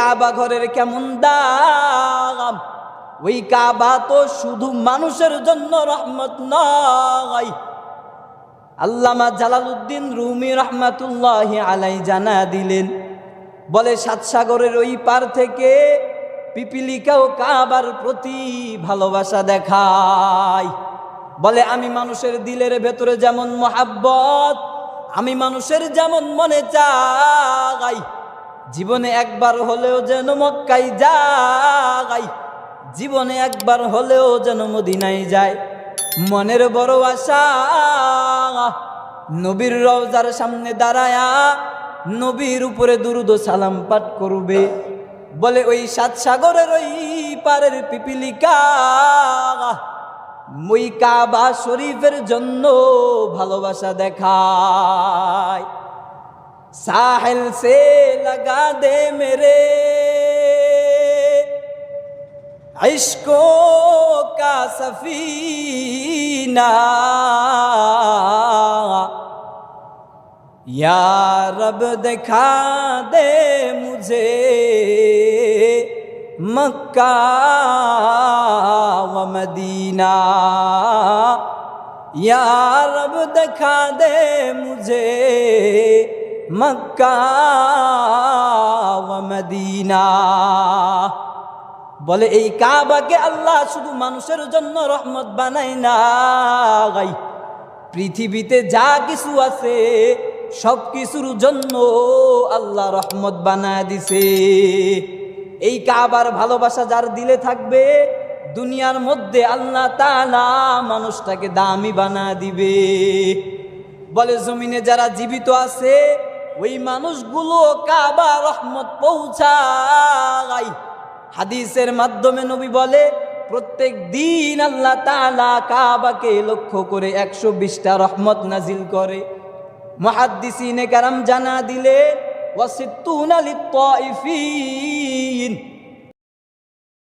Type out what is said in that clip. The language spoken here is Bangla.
কাবা ঘরের কেমন দাম, ওই কাবা তো শুধু মানুষের জন্য রহমত নয়। আল্লামা জালালউদ্দিন রুমি রহমাতুল্লাহি আলাইহি জানা দিলেন, বলে সাত সাগরের ওই পার থেকে পিপিলিকাও কাবার প্রতি ভালোবাসা দেখায়। বলে আমি মানুষের দিলের ভেতরে যেমন মহাব্বত, আমি মানুষের যেমন মনে চাই, জীবনে একবার হলেও যেন মক্কায় যাই, জীবনে একবার হলেও যেন মদিনায় যায়। মনের বড় আশা নবীর রওজার সামনে দাঁড়ায়া নবীর উপরে দুরূদ ও সালাম পাঠ করবে। বলে ওই সাত সাগরের ওই পারের পিপিলিকা ওই কাবা শরীফের জন্য ভালোবাসা দেখায়। साहिल से लगा दे मेरे इश्कों का सफीना, या रब दिखा दे मुझे मक्का व मदीना, या रब दिखा दे मुझे मक्का व मदीना। বলে এই কাবাকে আল্লাহ শুধু মানুষের জন্য রহমত বানায় নাই, পৃথিবীতে যা কিছু আছে সব কিছুর জন্য আল্লাহ রহমত বানায় দিছে। এই কাবার ভালোবাসা যার দিলে থাকবে, দুনিয়ার মধ্যে আল্লাহ তাআলা মানুষটাকে দামি বানায় দিবে। বলে জমিনে যারা জীবিত আছে ওই মানুষগুলো কাবা রহমত পৌঁছায়। হাদিসের মাধ্যমে নবী বলে প্রত্যেক দিন আল্লাহ তাআলা কাবাকে লক্ষ্য করে 120টা রহমত নাজিল করে। মুহাদ্দিসিনে কেরাম জানা দিলে ওয়াসিত্তুনা লিত-তাইফিন,